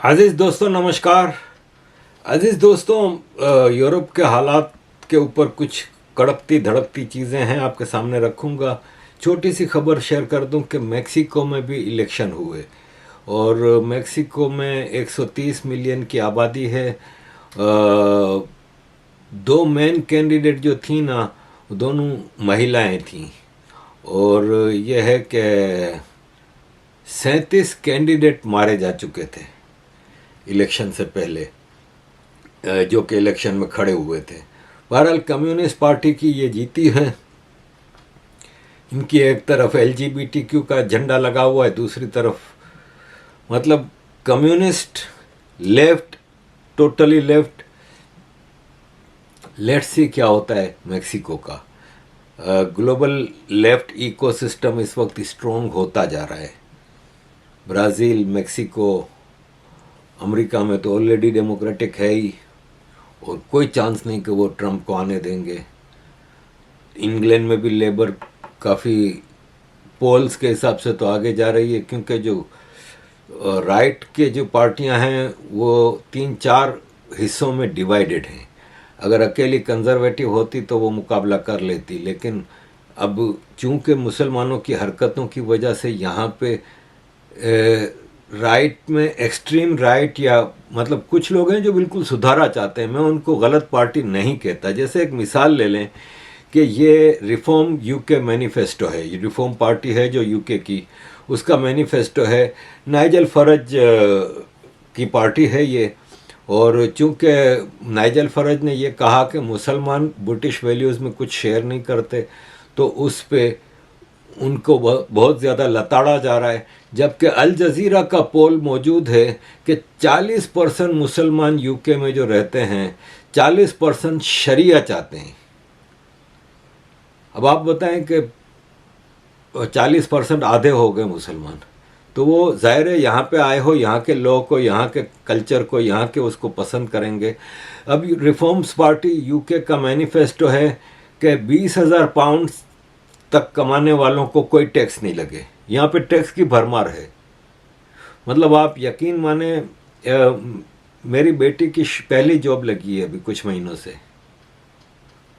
अजीज़ दोस्तों नमस्कार। अजीज़ दोस्तों, यूरोप के हालात के ऊपर कुछ कड़कती धड़कती चीज़ें हैं आपके सामने रखूँगा। छोटी सी खबर शेयर कर दूं कि मेक्सिको में भी इलेक्शन हुए और मेक्सिको में 130 मिलियन की आबादी है। दो मेन कैंडिडेट जो थी ना, दोनों महिलाएं थीं और यह है कि 37 कैंडिडेट मारे जा चुके थे इलेक्शन से पहले, जो कि इलेक्शन में खड़े हुए थे। बहरहाल कम्युनिस्ट पार्टी की ये जीती है। इनकी एक तरफ LGBTQ का झंडा लगा हुआ है, दूसरी तरफ मतलब communist left, totally left. Let's see क्या होता है मेक्सिको का। ग्लोबल लेफ्ट इकोसिस्टम इस वक्त स्ट्रॉन्ग होता जा रहा है। ब्राज़ील, मेक्सिको, अमेरिका में तो ऑलरेडी डेमोक्रेटिक है ही और कोई चांस नहीं कि वो ट्रंप को आने देंगे। इंग्लैंड में भी लेबर काफ़ी पोल्स के हिसाब से तो आगे जा रही है, क्योंकि जो राइट के जो पार्टियां हैं वो 3-4 हिस्सों में डिवाइडेड हैं। अगर अकेली कंजर्वेटिव होती तो वो मुकाबला कर लेती, लेकिन अब चूंकि मुसलमानों की हरकतों की वजह से यहाँ पे राइट में एक्सट्रीम राइट, या मतलब कुछ लोग हैं जो बिल्कुल सुधारा चाहते हैं। मैं उनको गलत पार्टी नहीं कहता। जैसे एक मिसाल ले लें कि ये रिफॉर्म यूके मैनिफेस्टो है, ये रिफॉर्म पार्टी है जो यूके की, उसका मैनिफेस्टो है। नाइजल फरज की पार्टी है ये, और चूंकि नाइजल फरज ने ये कहा कि मुसलमान ब्रिटिश वैल्यूज़ में कुछ शेयर नहीं करते, तो उस पे उनको बहुत ज़्यादा लताड़ा जा रहा है। जबकि अल जज़ीरा का पोल मौजूद है कि 40% मुसलमान यूके में जो रहते हैं 40% शरिया चाहते हैं। अब आप बताएं कि 40% आधे हो गए मुसलमान, तो वो ज़ाहिर है यहाँ पे आए हो, यहाँ के लोग को, यहाँ के कल्चर को, यहाँ के उसको पसंद करेंगे। अब रिफॉर्म्स पार्टी यूके का मैनिफेस्टो है कि 20,000 पाउंड तक कमाने वालों को कोई टैक्स नहीं लगे। यहाँ पे टैक्स की भरमार है। मतलब आप यकीन माने, मेरी बेटी की पहली जॉब लगी है अभी कुछ महीनों से,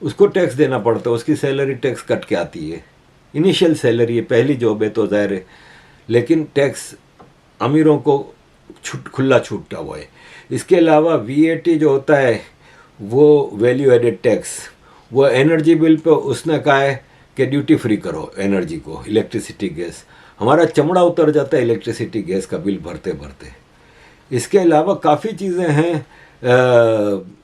उसको टैक्स देना पड़ता है। उसकी सैलरी टैक्स कट के आती है। इनिशियल सैलरी है, पहली जॉब है तो ज़ाहिर है, लेकिन टैक्स अमीरों को खुला छूटा हुआ है। इसके अलावा VAT जो होता है वो वैल्यू एडेड टैक्स, वो एनर्जी बिल पे उसने कहा है कि ड्यूटी फ्री करो एनर्जी को, इलेक्ट्रिसिटी गैस। हमारा चमड़ा उतर जाता है इलेक्ट्रिसिटी गैस का बिल भरते भरते। इसके अलावा काफ़ी चीज़ें हैं।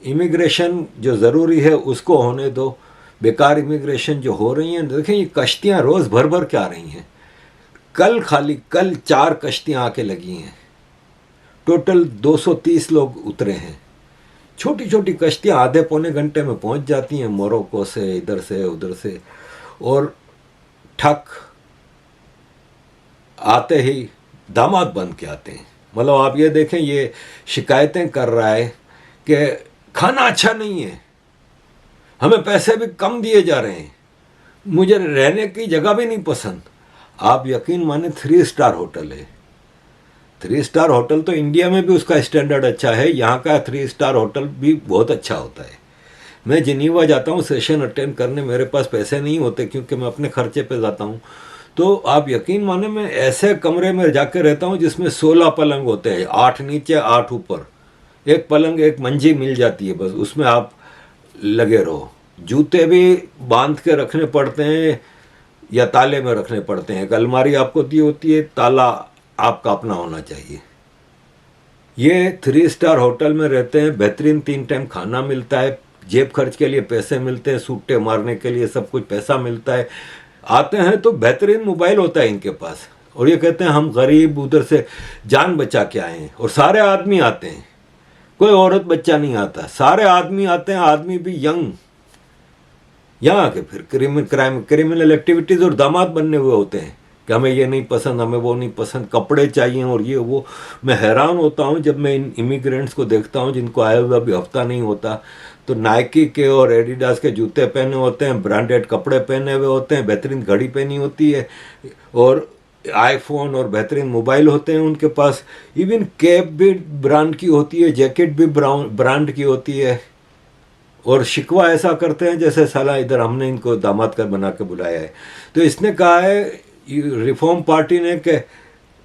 इमिग्रेशन जो ज़रूरी है उसको होने दो। बेकार इमिग्रेशन जो हो रही हैं, देखें ये कश्तियाँ रोज़ भर भर के आ रही हैं। कल 4 कश्तियाँ आके लगी हैं। टोटल 230 लोग उतरे हैं। छोटी छोटी कश्तियाँ आधे पौने घंटे में पहुँच जाती हैं, मोरक्को से, इधर से उधर से, और ठक आते ही दामाद बन के आते हैं। मतलब आप ये देखें, ये शिकायतें कर रहा है कि खाना अच्छा नहीं है, हमें पैसे भी कम दिए जा रहे हैं, मुझे रहने की जगह भी नहीं पसंद। आप यकीन माने 3 स्टार होटल है। 3 स्टार होटल तो इंडिया में भी उसका स्टैंडर्ड अच्छा है, यहाँ का 3 स्टार होटल भी बहुत अच्छा होता है। मैं जिनीवा जाता हूँ सेशन अटेंड करने, मेरे पास पैसे नहीं होते क्योंकि मैं अपने खर्चे पे जाता हूँ। तो आप यकीन माने मैं ऐसे कमरे में जाके रहता हूँ जिसमें 16 पलंग होते हैं, 8 नीचे 8 ऊपर। एक पलंग एक मंजी मिल जाती है, बस उसमें आप लगे रहो। जूते भी बांध के रखने पड़ते हैं या ताले में रखने पड़ते हैं। एक अलमारी आपको दी होती है, ताला आपका अपना होना चाहिए। ये 3 स्टार होटल में रहते हैं। बेहतरीन 3 टाइम खाना मिलता है, जेब खर्च के लिए पैसे मिलते हैं, सूटे मारने के लिए सब कुछ पैसा मिलता है। आते हैं तो बेहतरीन मोबाइल होता है इनके पास, और ये कहते हैं हम गरीब उधर से जान बचा के आए हैं। और सारे आदमी आते हैं, कोई औरत बच्चा नहीं आता, सारे आदमी आते हैं, आदमी भी यंग। यहाँ आके फिर क्रिमिनल एक्टिविटीज़ और दामाद बनने हुए होते हैं कि हमें ये नहीं पसंद, हमें वो नहीं पसंद, कपड़े चाहिए और ये वो। मैं हैरान होता हूँ जब मैं इन इमिग्रेंट्स को देखता हूँ जिनको आया हुआ भी हफ्ता नहीं होता, तो नाइकी के और एडिडास के जूते पहने होते हैं, ब्रांडेड कपड़े पहने हुए होते हैं, बेहतरीन घड़ी पहनी होती है, और आईफोन और बेहतरीन मोबाइल होते हैं उनके पास, इवन कैप भी ब्रांड की होती है, जैकेट भी ब्रांड की होती है, और शिकवा ऐसा करते हैं जैसे साला इधर हमने इनको दामाद कर बना के बुलाया है। तो इसने कहा है रिफॉर्म पार्टी ने कि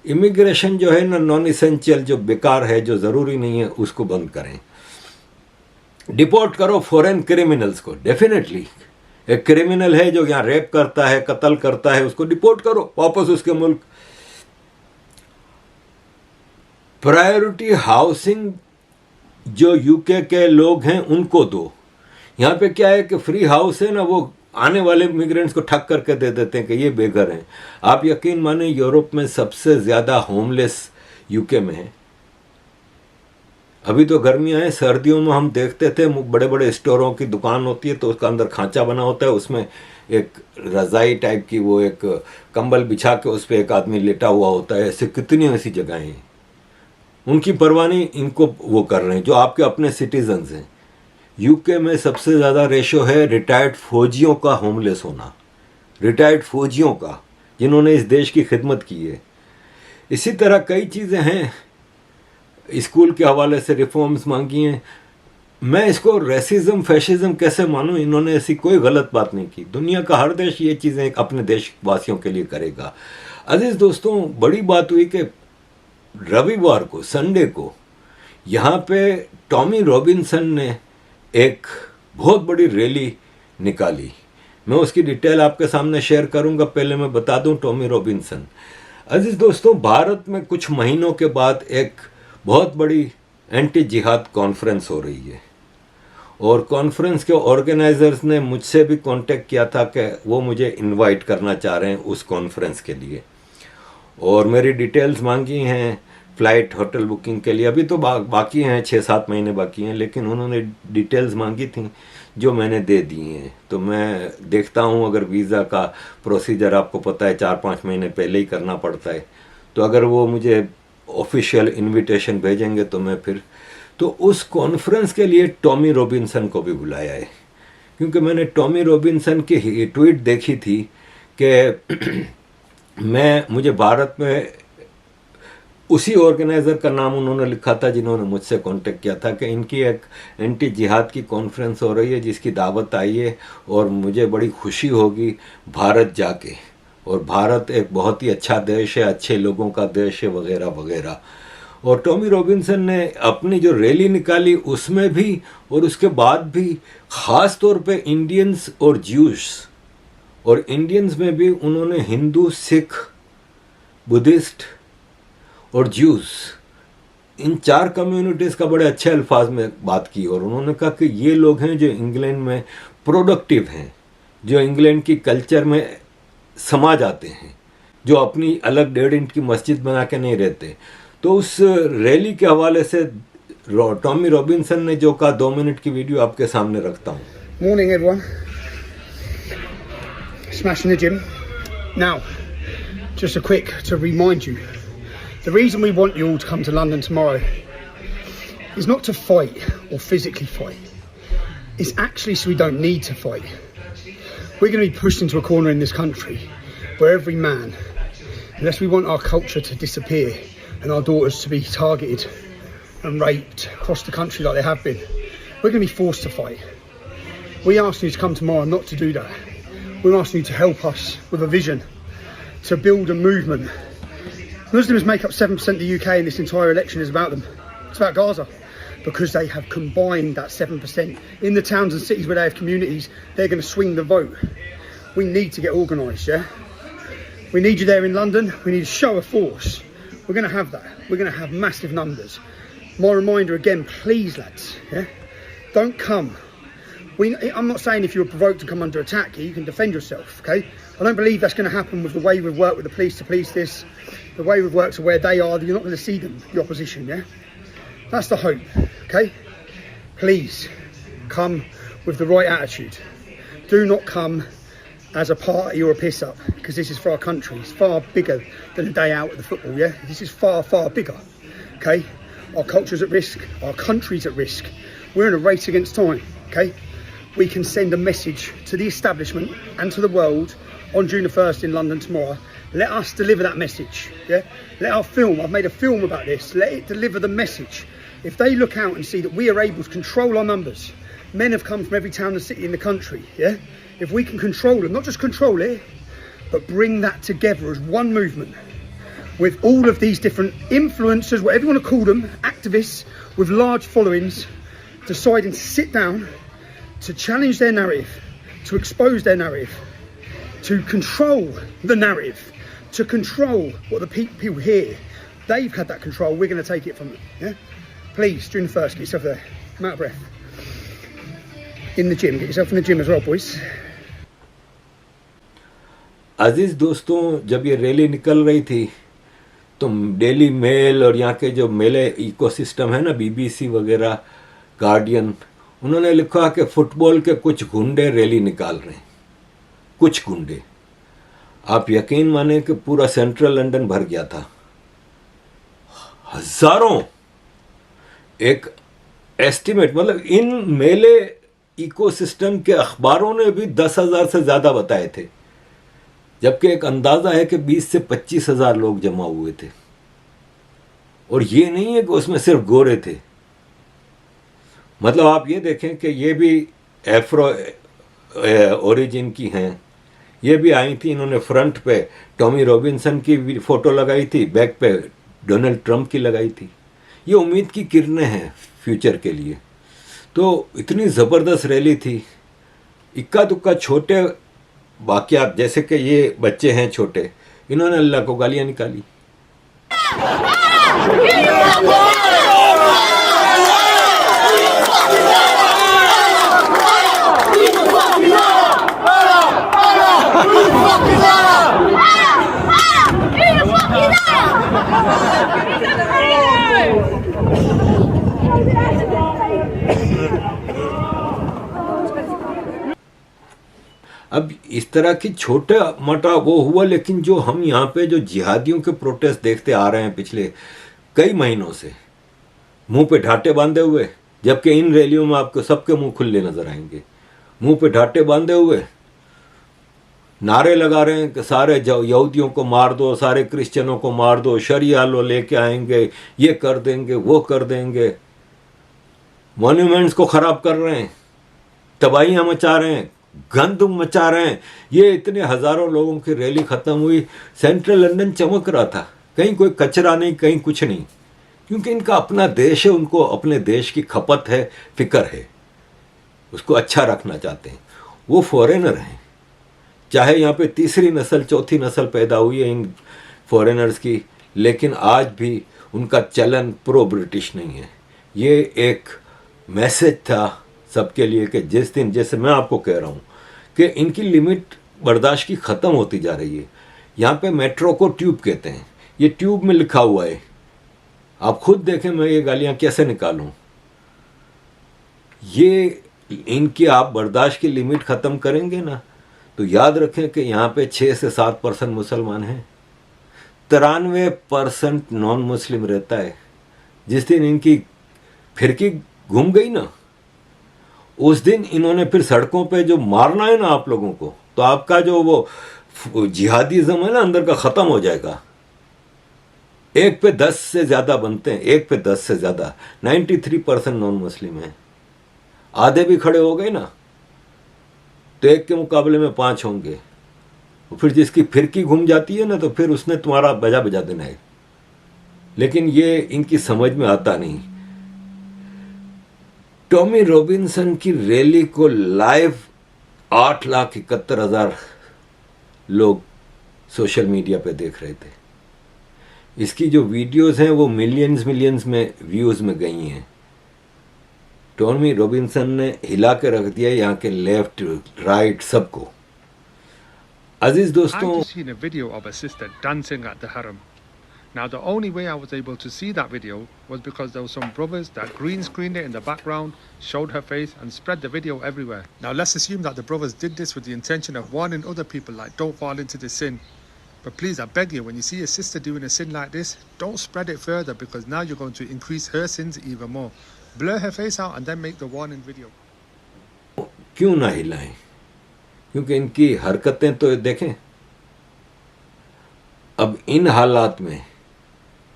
इमिग्रेशन जो है ना, नॉन इसेंशियल, जो बेकार है, जो ज़रूरी नहीं है, उसको बंद करें। डिपोर्ट करो फॉरेन क्रिमिनल्स को। डेफिनेटली एक क्रिमिनल है जो यहाँ रेप करता है, कत्ल करता है, उसको डिपोर्ट करो वापस उसके मुल्क। प्रायोरिटी हाउसिंग जो यूके के लोग हैं उनको दो। यहाँ पे क्या है कि फ्री हाउस है ना, वो आने वाले इमिग्रेंट्स को ठग करके दे देते हैं कि ये बेघर हैं। आप यकीन माने यूरोप में सबसे ज़्यादा होमलेस यूके में है। अभी तो गर्मियाँ हैं, सर्दियों में हम देखते थे बड़े बड़े स्टोरों की दुकान होती है तो उसका अंदर खांचा बना होता है, उसमें एक रज़ाई टाइप की वो एक कंबल बिछा के उस पर एक आदमी लेटा हुआ होता है। ऐसे कितनी ऐसी जगहें हैं, उनकी परवाह नहीं, इनको वो कर रहे हैं जो आपके अपने सिटीजन्स हैं। यूके में सबसे ज़्यादा रेशो है रिटायर्ड फौजियों का होमलेस होना, रिटायर्ड फौजियों का, जिन्होंने इस देश की खिदमत की है। इसी तरह कई चीज़ें हैं, स्कूल के हवाले से रिफॉर्म्स मांगी हैं। मैं इसको रेसिज्म फैशिज्म कैसे मानूं, इन्होंने ऐसी कोई गलत बात नहीं की। दुनिया का हर देश ये चीज़ें अपने देशवासियों के लिए करेगा। अजीज़ दोस्तों, बड़ी बात हुई कि रविवार को, संडे को, यहाँ पे टॉमी रॉबिन्सन ने एक बहुत बड़ी रैली निकाली। मैं उसकी डिटेल आपके सामने शेयर करूंगा। पहले मैं बता दूं टॉमी रॉबिन्सन। अजीज दोस्तों, भारत में कुछ महीनों के बाद एक बहुत बड़ी एंटी जिहाद कॉन्फ्रेंस हो रही है, और कॉन्फ्रेंस के ऑर्गेनाइजर्स ने मुझसे भी कांटेक्ट किया था कि वो मुझे इनवाइट करना चाह रहे हैं उस कॉन्फ्रेंस के लिए, और मेरी डिटेल्स मांगी हैं फ़्लाइट होटल बुकिंग के लिए। अभी तो बाकी हैं, 6-7 महीने बाकी हैं, लेकिन उन्होंने डिटेल्स मांगी थी जो मैंने दे दी हैं। तो मैं देखता हूँ, अगर वीज़ा का प्रोसीजर आपको पता है 4-5 महीने पहले ही करना पड़ता है, तो अगर वो मुझे ऑफिशियल इनविटेशन भेजेंगे तो मैं फिर तो उस कॉन्फ्रेंस के लिए टॉमी रॉबिन्सन को भी बुलाया है, क्योंकि मैंने टॉमी रॉबिन्सन की ट्वीट देखी थी कि मुझे भारत में उसी ऑर्गेनाइज़र का नाम उन्होंने लिखा था जिन्होंने मुझसे कांटेक्ट किया था कि इनकी एक एंटी जिहाद की कॉन्फ्रेंस हो रही है जिसकी दावत आई है और मुझे बड़ी खुशी होगी भारत जाके, और भारत एक बहुत ही अच्छा देश है, अच्छे लोगों का देश है, वगैरह वगैरह। और टॉमी रॉबिन्सन ने अपनी जो रैली निकाली उसमें भी और उसके बाद भी ख़ास तौर पे इंडियंस और ज्यूस, और इंडियंस में भी उन्होंने हिंदू, सिख, बुद्धिस्ट और ज्यूस, इन 4 कम्युनिटीज़ का बड़े अच्छे अल्फाज में बात की। और उन्होंने कहा कि ये लोग हैं जो इंग्लैंड में प्रोडक्टिव हैं, जो इंग्लैंड की कल्चर में समा जाते हैं, जो अपनी अलग 1.5 इंच की मस्जिद बना के नहीं रहते। तो उस रैली के हवाले से टॉमी रॉबिन्सन ने जो कहा, 2 मिनट की वीडियो आपके सामने रखता हूँ। Morning everyone, smashing the gym. Now, just a quick to remind you, the reason we want you all to come to London tomorrow is not to fight or physically fight. It's actually so we don't need to fight. We're going to be pushed into a corner in this country where every man, unless we want our culture to disappear and our daughters to be targeted and raped across the country like they have been, we're going to be forced to fight. We ask you to come tomorrow not to do that. We're asking you to help us with a vision to build a movement. Muslims make up 7% of the UK, and this entire election is about them. It's about Gaza, because they have combined that 7%. In the towns and cities where they have communities, they're going to swing the vote. We need to get organised, yeah? We need you there in London. We need a show of force. We're going to have that. We're going to have massive numbers. My reminder again, please lads, yeah? Don't come. I'm not saying if you're provoked to come under attack, you can defend yourself, okay? I don't believe that's going to happen with the way we've worked with the police to police this, the way we've worked to where they are, you're not going to see them, the opposition, yeah? That's the hope, okay? Please, come with the right attitude. Do not come as a party or a piss-up, because this is for our country. It's far bigger than a day out at the football, yeah? This is far, far bigger, okay? Our culture's at risk, our country's at risk. We're in a race against time, okay? We can send a message to the establishment and to the world on June the 1st in London tomorrow. Let us deliver that message. Yeah, let our film. I've made a film about this. Let it deliver the message. If they look out and see that we are able to control our numbers, men have come from every town and city in the country. Yeah, if we can control them, not just control it, but bring that together as one movement with all of these different influencers, whatever you want to call them, activists with large followings, deciding to sit down, to challenge their narrative, to expose their narrative, to control the narrative, to control what the people hear. They've had that control. We're going to take it from them. Yeah, please, June 1st, get yourself there. I'm out of breath. In the gym, get yourself in the gym as well, boys. अजीज दोस्तों, जब ये rally निकल रही थी तो daily mail और यहाँ के जो मेले इकोसिस्टम है ना, बीबीसी वगैरह, गार्डियन, उन्होंने लिखा कि फुटबॉल के कुछ गुंडे रैली निकाल रहे हैं। कुछ गुंडे, आप यकीन माने कि पूरा सेंट्रल लंदन भर गया था, हजारों। एक एस्टिमेट, मतलब इन मेले इकोसिस्टम के अखबारों ने भी 10,000 से ज्यादा बताए थे, जबकि एक अंदाजा है कि 20 से 25,000 लोग जमा हुए थे। और ये नहीं है कि उसमें सिर्फ गोरे थे, मतलब आप ये देखें कि ये भी एफ्रो ओरिजिन की हैं, ये भी आई थी। इन्होंने फ्रंट पे टॉमी रॉबिन्सन की भी फोटो लगाई थी, बैक पे डोनाल्ड ट्रंप की लगाई थी। ये उम्मीद की किरणें हैं फ्यूचर के लिए। तो इतनी ज़बरदस्त रैली थी। इक्का दुक्का छोटे वाक़यात, जैसे कि ये बच्चे हैं छोटे, इन्होंने अल्लाह को गालियाँ निकाली। अब इस तरह की छोटा मोटा वो हुआ, लेकिन जो हम यहाँ पे जो जिहादियों के प्रोटेस्ट देखते आ रहे हैं पिछले कई महीनों से, मुंह पे ढाटे बांधे हुए, जबकि इन रैलियों में आपको सबके मुंह खुले नजर आएंगे, मुंह पे ढाटे बांधे हुए नारे लगा रहे हैं कि सारे यहूदियों को मार दो, सारे क्रिश्चियनों को मार दो, शरिया लो लेके आएंगे, ये कर देंगे, वो कर देंगे, मॉन्यूमेंट्स को खराब कर रहे हैं, तबाहियां मचा रहे हैं, गंद मचा रहे हैं। ये इतने हजारों लोगों की रैली खत्म हुई, सेंट्रल लंदन चमक रहा था, कहीं कोई कचरा नहीं, कहीं कुछ नहीं, क्योंकि इनका अपना देश है, उनको अपने देश की खपत है, फिक्र है, उसको अच्छा रखना चाहते हैं। वो फॉरेनर हैं, चाहे यहाँ पे तीसरी नस्ल चौथी नस्ल पैदा हुई है इन फॉरेनर्स की, लेकिन आज भी उनका चलन प्रो ब्रिटिश नहीं है। ये एक मैसेज था सबके लिए कि जिस दिन, जैसे मैं आपको कह रहा हूँ कि इनकी लिमिट बर्दाश्त की ख़त्म होती जा रही है। यहाँ पे मेट्रो को ट्यूब कहते हैं, ये ट्यूब में लिखा हुआ है, आप खुद देखें मैं ये गालियाँ कैसे निकालूँ। ये इनकी आप बर्दाश्त की लिमिट ख़त्म करेंगे ना, तो याद रखें कि यहाँ पे 6 से 7% मुसलमान हैं, 93% नॉन मुस्लिम रहता है। जिस दिन इनकी फिरकी घूम गई ना, उस दिन इन्होंने फिर सड़कों पे जो मारना है ना आप लोगों को, तो आपका जो वो जिहादीज़म है ना अंदर का ख़त्म हो जाएगा। 1 पे 10 से ज़्यादा बनते हैं, 1 पे 10 से ज़्यादा, 93% नॉन मुस्लिम हैं। आधे भी खड़े हो गए ना, तो 1 के मुकाबले में 5 होंगे। फिर जिसकी फिरकी घूम जाती है ना, तो फिर उसने तुम्हारा बजा देना है। लेकिन ये इनकी समझ में आता नहीं। टॉमी रॉबिन्सन की रैली को लाइव 8,71,000 लोग सोशल मीडिया पे देख रहे थे। इसकी जो वीडियोस हैं वो मिलियंस में व्यूज़ में गई हैं। टॉमी रॉबिन्सन ने हिला के रख दिया यहाँ के लेफ्ट राइट सबको। अजीज दोस्तों, Now, the only way I was able to see that video was because there were some brothers that green screened it in the background, showed her face and spread the video everywhere. Now, let's assume that the brothers did this with the intention of warning other people, like, don't fall into this sin. But please, I beg you, when you see a sister doing a sin like this, don't spread it further, because now you're going to increase her sins even more. Blur her face out and then make the warning video. क्यों ना हिलाएं? क्योंकि इनकी हरकतें तो देखें। अब इन हालात में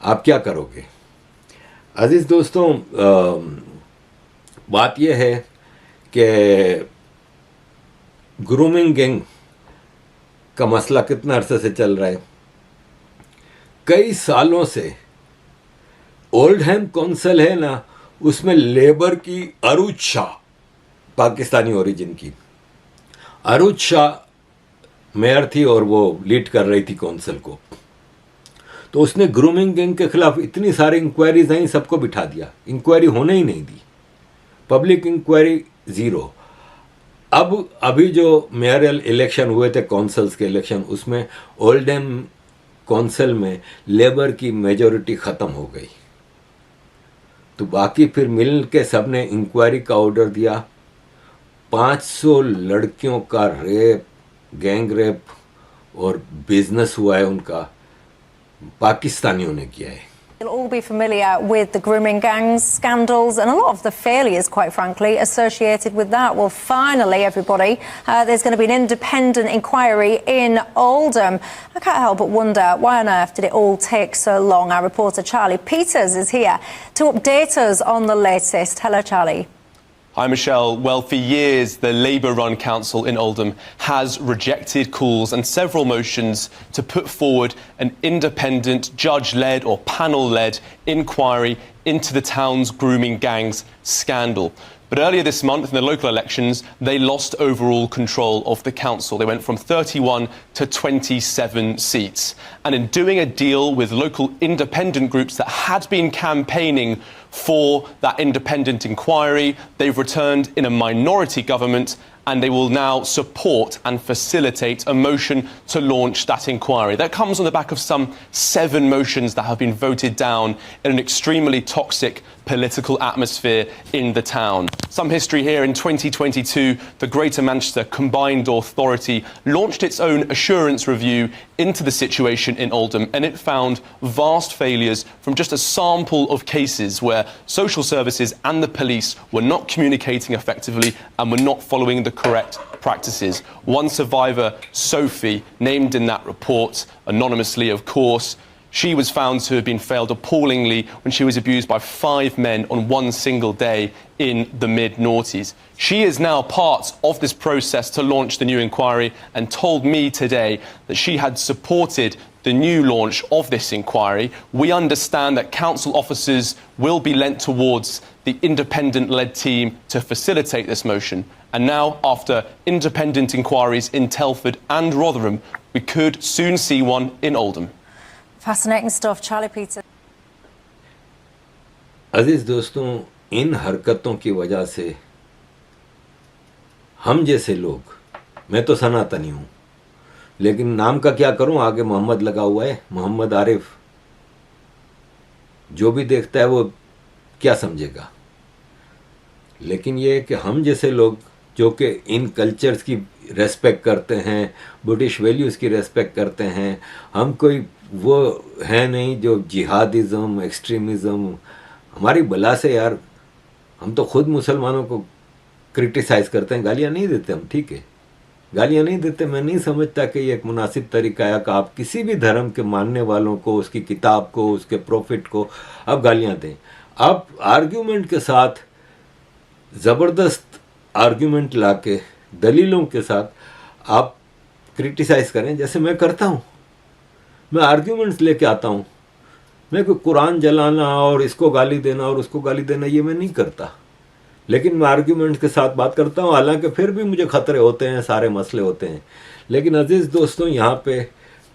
आप क्या करोगे? अजीज दोस्तों, बात यह है कि ग्रूमिंग गैंग का मसला कितना अरसे से चल रहा है। कई सालों से ओल्डहैम कौंसिल है ना, उसमें लेबर की अरूज शाह, पाकिस्तानी ओरिजिन की अरूज शाह मेयर थी और वो लीड कर रही थी कौंसिल को। तो उसने ग्रूमिंग गैंग के खिलाफ इतनी सारी इंक्वायरीज आई, सबको बिठा दिया, इंक्वायरी होने ही नहीं दी, पब्लिक इंक्वायरी जीरो। अब अभी जो मेयरल इलेक्शन हुए थे, कौंसिल्स के इलेक्शन, उसमें ओल्डहैम कौंसिल में लेबर की मेजॉरिटी ख़त्म हो गई। तो बाकी फिर मिल के सब ने इंक्वायरी का ऑर्डर दिया। 500 लड़कियों का रेप, गैंग रेप और बिजनेस हुआ है उनका, पाकिस्तानियों ने किया है। You'll all be familiar with the grooming gangs scandals and a lot of the failures, quite frankly, associated with that. Well, finally, everybody, there's going to be an independent inquiry in Oldham. I can't help but wonder, why on earth did it all take so long? Our reporter Charlie Peters is here to update us on the latest. Hello, Charlie. Hi, Michelle. Well, for years, the Labour-run council in Oldham has rejected calls and several motions to put forward an independent, judge-led or panel-led inquiry into the town's grooming gangs scandal. But earlier this month, in the local elections, they lost overall control of the council. They went from 31 to 27 seats. And in doing a deal with local independent groups that had been campaigning for that independent inquiry, they've returned in a minority government, and they will now support and facilitate a motion to launch that inquiry. That comes on the back of some 7 motions that have been voted down in an extremely toxic political atmosphere in the town. Some history here. In 2022, the Greater Manchester Combined Authority launched its own assurance review into the situation in Oldham, and it found vast failures from just a sample of cases where social services and the police were not communicating effectively and were not following the correct practices. One survivor, Sophie, named in that report, anonymously of course, she was found to have been failed appallingly when she was abused by 5 men on one single day in the mid-noughties. She is now part of this process to launch the new inquiry and told me today that she had supported the new launch of this inquiry. We understand that council officers will be lent towards the independent-led team to facilitate this motion. And now, after independent inquiries in Telford and Rotherham, we could soon see one in Oldham. Fascinating stuff, Charlie Peters. अजीज दोस्तों, इन हरकतों की वजह से हम जैसे लोग, मैं तो सनातनी हूँ, लेकिन नाम का क्या करूँ, आगे मोहम्मद लगा हुआ है, मोहम्मद आरिफ, जो भी देखता है वो क्या समझेगा। लेकिन ये है कि हम जैसे लोग जो कि इन कल्चर्स की रेस्पेक्ट करते हैं, ब्रिटिश वैल्यूज़ की रेस्पेक्ट करते हैं, हम कोई वो है नहीं जो जिहादिज़म, एक्सट्रीमिज़म, हमारी बला से यार, हम तो खुद मुसलमानों को क्रिटिसाइज़ करते हैं, गालियाँ नहीं देते हम, ठीक है, गालियाँ नहीं देते। मैं नहीं समझता कि ये एक मुनासिब तरीका है कि आप किसी भी धर्म के मानने वालों को, उसकी किताब को, उसके प्रॉफिट को आप गालियाँ दें। आप आर्ग्यूमेंट के साथ, ज़बरदस्त आर्ग्यूमेंट लाके, दलीलों के साथ आप क्रिटिसाइज़ करें, जैसे मैं करता हूँ। मैं आर्ग्यूमेंट्स लेके आता हूँ, मैं कोई कुरान जलाना और इसको गाली देना और उसको गाली देना ये मैं नहीं करता, लेकिन मैं आर्ग्यूमेंट्स के साथ बात करता हूँ। हालांकि फिर भी मुझे ख़तरे होते हैं, सारे मसले होते हैं। लेकिन अजीज़ दोस्तों, यहाँ पे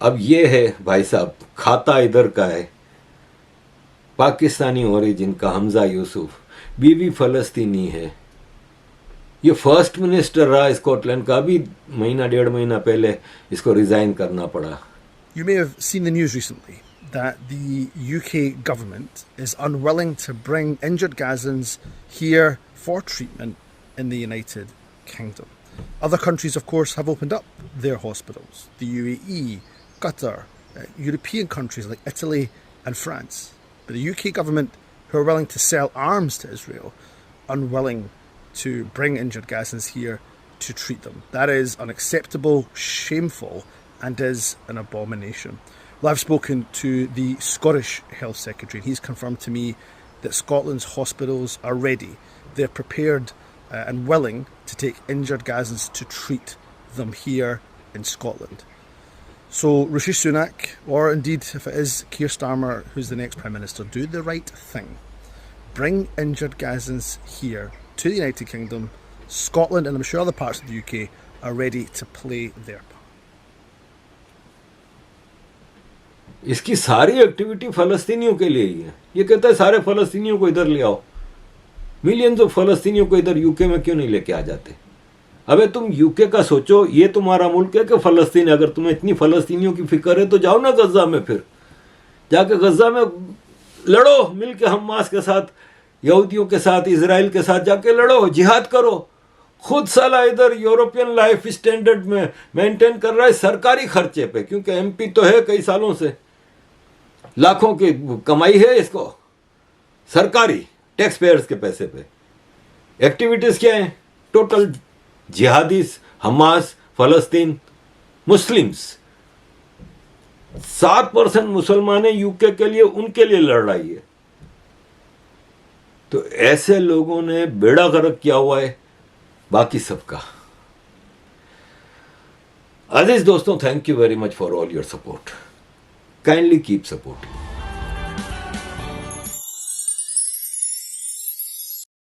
अब ये है भाई साहब, खाता इधर का है, पाकिस्तानी ओरिजिन का हमजा यूसुफ, बीवी फ़लस्तीनी है, ये फर्स्ट मिनिस्टर रहा स्कॉटलैंड का, अभी महीना 1.5 महीना पहले इसको रिज़ाइन करना पड़ा। You may have seen the news recently that the UK government is unwilling to bring injured Gazans here for treatment in the United Kingdom. Other countries, of course, have opened up their hospitals. The UAE, Qatar, European countries like Italy and France. But the UK government, who are willing to sell arms to Israel, unwilling to bring injured Gazans here to treat them. That is unacceptable, shameful, and is an abomination. Well, I've spoken to the Scottish Health Secretary, and he's confirmed to me that Scotland's hospitals are ready. They're prepared and willing to take injured Gazans to treat them here in Scotland. So Rishi Sunak, or indeed if it is Keir Starmer who's the next Prime Minister, do the right thing. Bring injured Gazans here to the United Kingdom. Scotland and I'm sure other parts of the UK are ready to play their part. इसकी सारी activity फलस्तीनियों के लिए ही है. ये कहता है सारे फलस्तीनियों को इधर ले आओ. मिलियंस ऑफ फलस्तीनियों को इधर यूके में क्यों नहीं लेके आ जाते? अबे तुम यूके का सोचो, ये तुम्हारा मुल्क है कि फलस्तीन? अगर तुम्हें इतनी फलस्तीनियों की फिक्र है तो जाओ ना गजा में, फिर जाके गजा में लड़ो मिलके हमास के साथ, यहूदियों के साथ, इजराइल के साथ जाके लड़ो, जिहाद करो. खुद साला इधर यूरोपियन लाइफ स्टैंडर्ड में मेंटेन कर रहा है सरकारी खर्चे पे, क्योंकि एमपी तो है कई सालों से, लाखों की कमाई है इसको, सरकारी टैक्स पेयर्स के पैसे पे. एक्टिविटीज क्या है? टोटल जिहादीस, हमास, फलस्तीन, मुस्लिम्स. 7% मुसलमान यूके के लिए, उनके लिए लड़ रही है. तो ऐसे लोगों ने बेड़ा गर्क किया हुआ है बाकी सबका. अजीज दोस्तों, thank you very much for all your support. Kindly keep supporting.